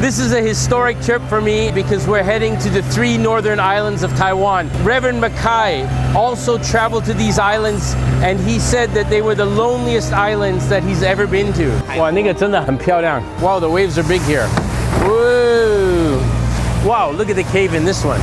This is a historic trip for me because we're heading to the 3 northern islands of Taiwan. Reverend Mackay also traveled to these islands and he said that they were the loneliest islands that he's ever been to. 哇，那个真的很漂亮. Wow, the waves are big here. Whoa. Wow, look at the cave in this one.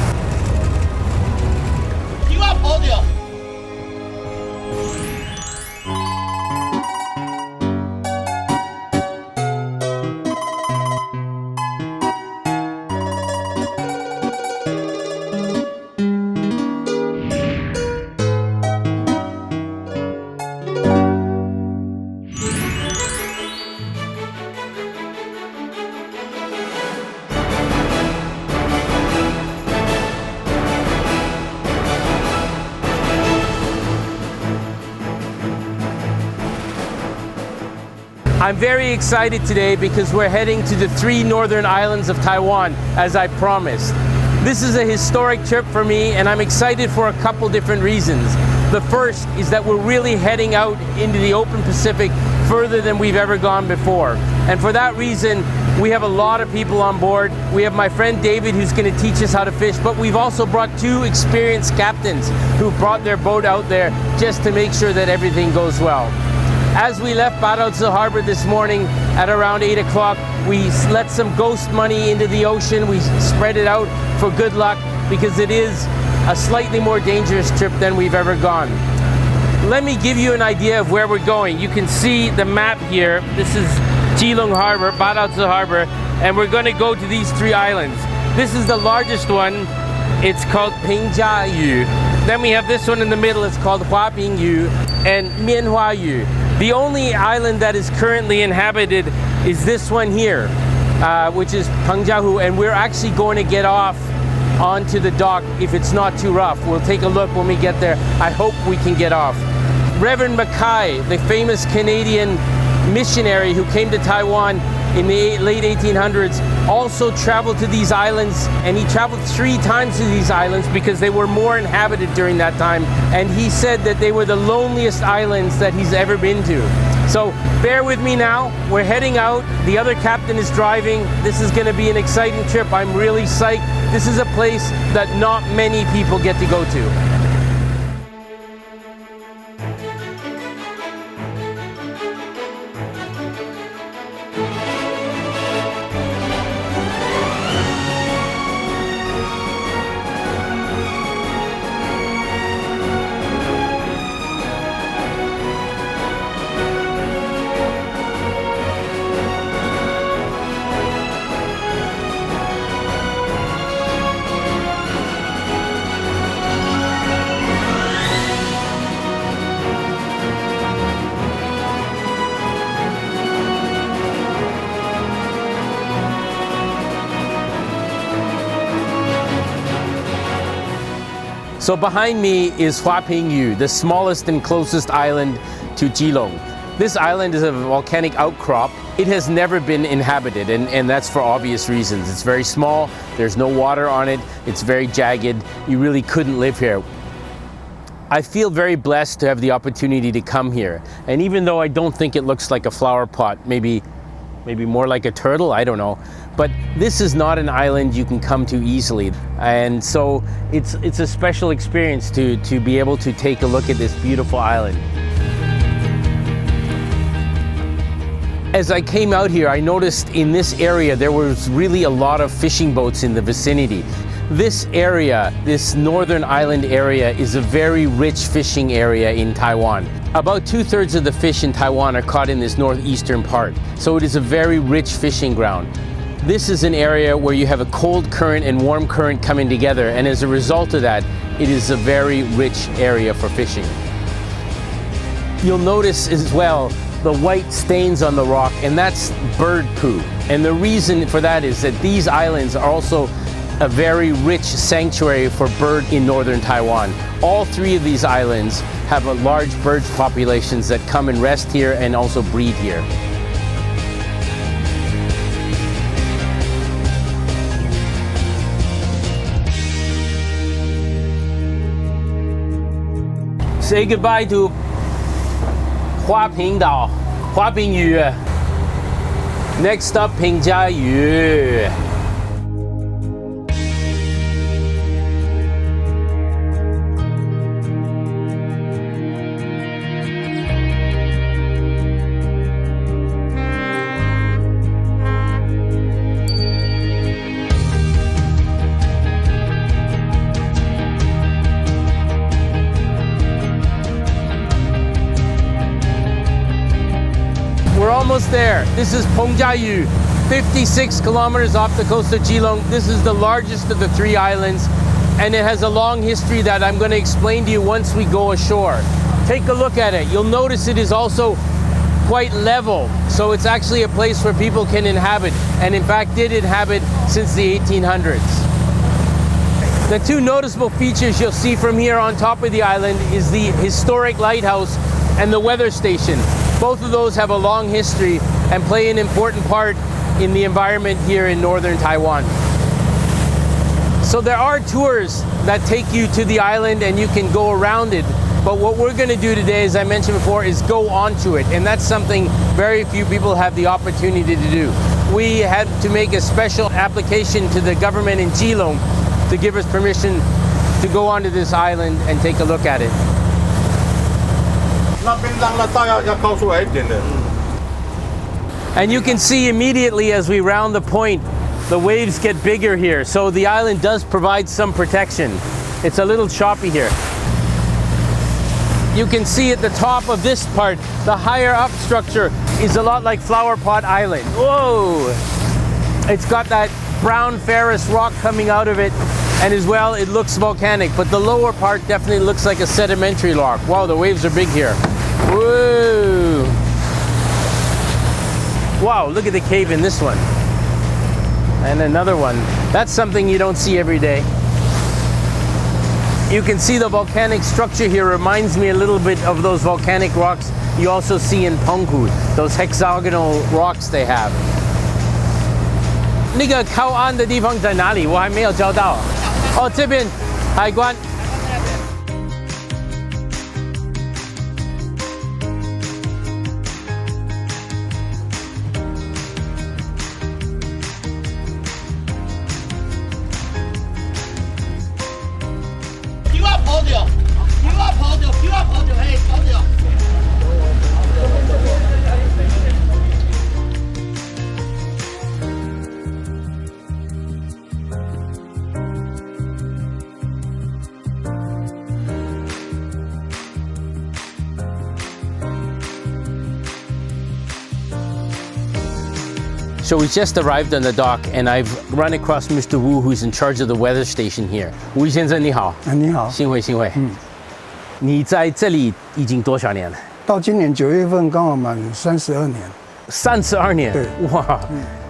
I'm very excited today because we're heading to the 3 northern islands of Taiwan, as I promised. This is a historic trip for me and I'm excited for a couple different reasons. The first is that we're really heading out into the open Pacific further than we've ever gone before. And for that reason, we have a lot of people on board. We have my friend David who's going to teach us how to fish, but we've also brought 2 experienced captains who brought their boat out there just to make sure that everything goes well. As we left Badaozi Harbor this morning at around 8 o'clock, we let some ghost money into the ocean. We spread it out for good luck because it is a slightly more dangerous trip than we've ever gone. Let me give you an idea of where we're going. You can see the map here. This is Keelung Harbor, Badaozi Harbor, and we're going to go to these 3 islands. This is the largest one. It's called Pingjiayu. Then we have this one in the middle. It's called Huapingyu and Mianhuayu. The only island that is currently inhabited is this one here, which is Pengjiahu, and we're actually going to get off onto the dock if it's not too rough. We'll take a look when we get there. I hope we can get off. Reverend Mackay, the famous Canadian missionary who came to Taiwan in the late 1800s, also traveled to these islands, and he traveled 3 times to these islands because they were more inhabited during that time, and he said that they were the loneliest islands that he's ever been to. So bear with me now. We're heading out. The other captain is driving. This is going to be an exciting trip. I'm really psyched. This is a place that not many people get to go to. So behind me is Huapingyu, the smallest and closest island to Keelung. This island is a volcanic outcrop. It has never been inhabited, and that's for obvious reasons. It's very small, there's no water on it, it's very jagged. You really couldn't live here. I feel very blessed to have the opportunity to come here. And even though I don't think it looks like a flower pot, maybe more like a turtle, I don't know. But this is not an island you can come to easily. And so it's a special experience to be able to take a look at this beautiful island. As I came out here, I noticed in this area there was really a lot of fishing boats in the vicinity. This area, this northern island area, is a very rich fishing area in Taiwan. About 2/3 of the fish in Taiwan are caught in this northeastern part, so it is a very rich fishing ground. This is an area where you have a cold current and warm current coming together, and as a result of that, it is a very rich area for fishing. You'll notice as well the white stains on the rock, and that's bird poo. And the reason for that is that these islands are also a very rich sanctuary for bird in northern Taiwan. All 3 of these islands have a large bird populations that come and rest here and also breed here. Say goodbye to Huapingdao, Huapingyu. Next stop, 平嘉屿。We're almost there. This is Pengjiayu, 56 kilometers off the coast of Keelung. This is the largest of the three islands, and it has a long history that I'm going to explain to you once we go ashore. Take a look at it. You'll notice it is also quite level, so it's actually a place where people can inhabit, and in fact did inhabit since the 1800s. The two noticeable features you'll see from here on top of the island is the historic lighthouse and the weather station. Both of those have a long history and play an important part in the environment here in northern Taiwan. So there are tours that take you to the island and you can go around it. But what we're going to do today, as I mentioned before, is go onto it. And that's something very few people have the opportunity to do. We had to make a special application to the government in Keelung to give us permission to go onto this island and take a look at it. 那边浪的道要高出来一点的。 And you can see immediately as we round the point, the waves get bigger here. So the island does provide some protection. It's a little choppy here. You can see at the top of this part, the higher up structure is a lot like Flower Pot Island. Whoa! It's got that brown ferrous rock coming out of it, and as well it looks volcanic, but the lower part definitely looks like a sedimentary rock. Wow, the waves are big here. Whoa! Wow, look at the cave in this one. And another one. That's something you don't see every day. You can see the volcanic structure here reminds me a little bit of those volcanic rocks you also see in Penghu, those hexagonal rocks they have. 那个靠岸的地方在哪里？我还没有找到。哦，这边海关。So we just arrived on the dock, and I've run across Mr. Wu, who's in charge of the weather station here. Wu 先生你好。你好。幸会幸会。你在这里已经多少年了？到今年9月份刚好满32年。32年。对。哇，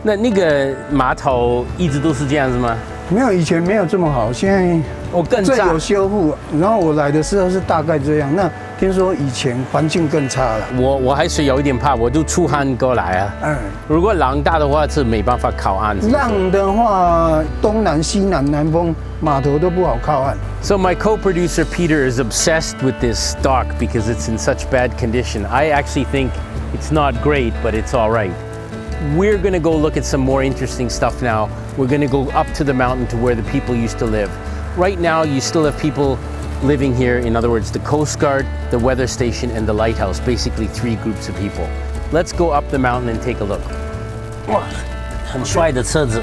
那个码头一直都是这样子吗？没有，以前没有这么好，现在更这有修复。然后我来的时候是大概这样，那听说以前环境更差了。我还是有一点怕，我都出汗过来啊。如果浪大的话是没办法靠岸。浪的话，东南、西南、南风码头都不好靠岸。So my co-producer Peter is obsessed with this dock because it's in such bad condition. I actually think it's not great, but it's all right. We're going to go look at some more interesting stuff now. We're going to go up to the mountain to where the people used to live. Right now, you still have people living here. In other words, the Coast Guard, the weather station, and the lighthouse. Basically, 3 groups of people. Let's go up the mountain and take a look. 哇，很帅的车子。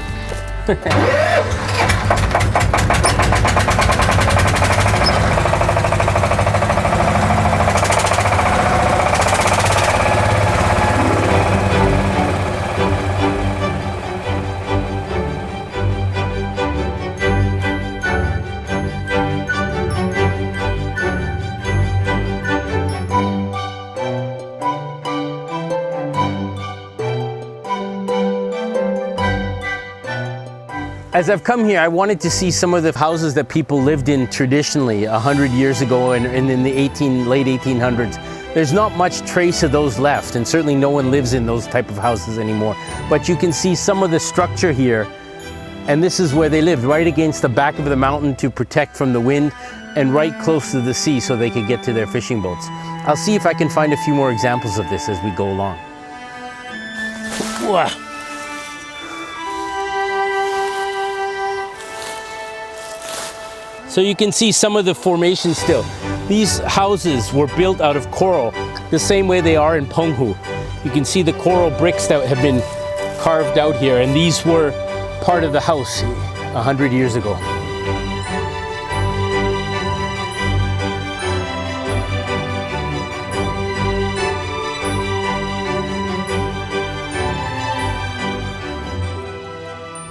As I've come here, I wanted to see some of the houses that people lived in traditionally 100 years ago and in the late 1800s. There's not much trace of those left, and certainly no one lives in those type of houses anymore. But you can see some of the structure here, and this is where they lived, right against the back of the mountain to protect from the wind and right close to the sea so they could get to their fishing boats. I'll see if I can find a few more examples of this as we go along. Wow. So you can see some of the formation still. These houses were built out of coral, the same way they are in Penghu. You can see the coral bricks that have been carved out here, and these were part of the house 100 years ago.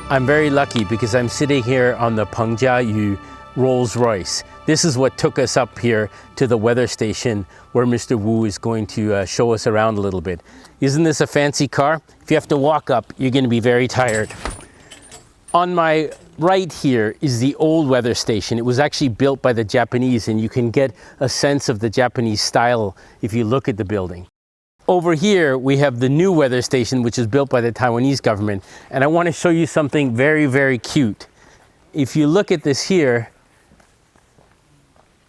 I'm very lucky because I'm sitting here on the Peng Jiayu Rolls-Royce. This is what took us up here to the weather station where Mr. Wu is going to show us around a little bit. Isn't this a fancy car? If you have to walk up, you're going to be very tired. On my right here is the old weather station. It was actually built by the Japanese, and you can get a sense of the Japanese style if you look at the building. Over here, we have the new weather station, which is built by the Taiwanese government. And I want to show you something very, very cute. If you look at this here,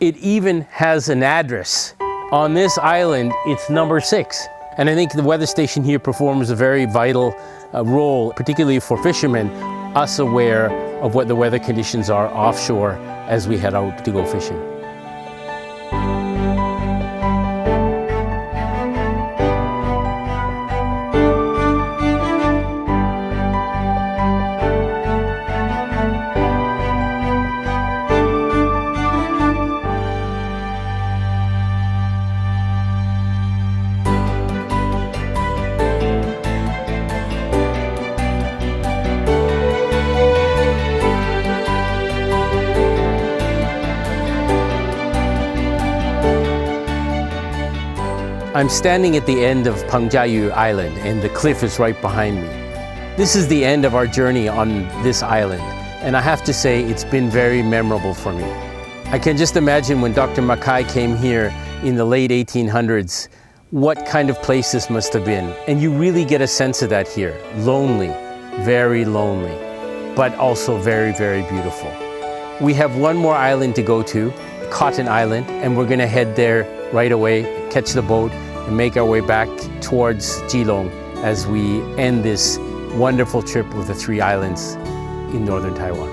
it even has an address. On this island, it's number 6. And I think the weather station here performs a very vital role, particularly for fishermen, us aware of what the weather conditions are offshore as we head out to go fishing. I'm standing at the end of Peng Jiayu Island, and the cliff is right behind me. This is the end of our journey on this island, and I have to say it's been very memorable for me. I can just imagine when Dr. Mackay came here in the late 1800s, what kind of place this must have been. And you really get a sense of that here. Lonely, very lonely, but also very, very beautiful. We have one more island to go to, Cotton Island, and we're gonna head there right away, catch the boat, and make our way back towards Keelung as we end this wonderful trip with the 3 islands in northern Taiwan.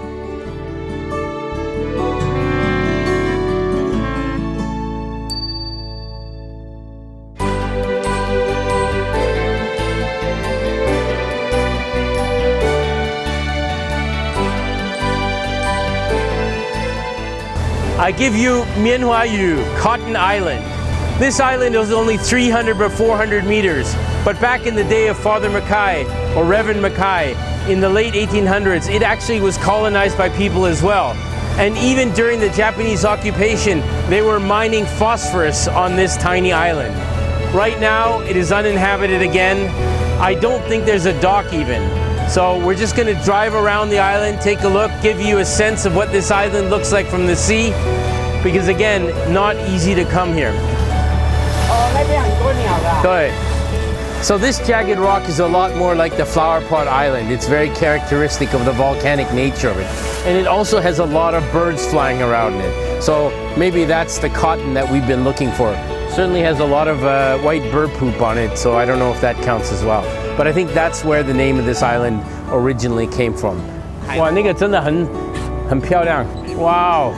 I give you Mianhuayu, Cotton Island. This island is only 300 or 400 meters, but back in the day of Father Mackay, or Reverend Mackay, in the late 1800s, it actually was colonized by people as well. And even during the Japanese occupation, they were mining phosphorus on this tiny island. Right now, it is uninhabited again. I don't think there's a dock even. So we're just gonna drive around the island, take a look, give you a sense of what this island looks like from the sea, because again, not easy to come here. So this jagged rock is a lot more like the Flower Pot Island. It's very characteristic of the volcanic nature of it. And it also has a lot of birds flying around it. So maybe that's the cotton that we've been looking for. Certainly has a lot of white bird poop on it, so I don't know if that counts as well. But I think that's where the name of this island originally came from. 哇，那个真的很漂亮。Wow.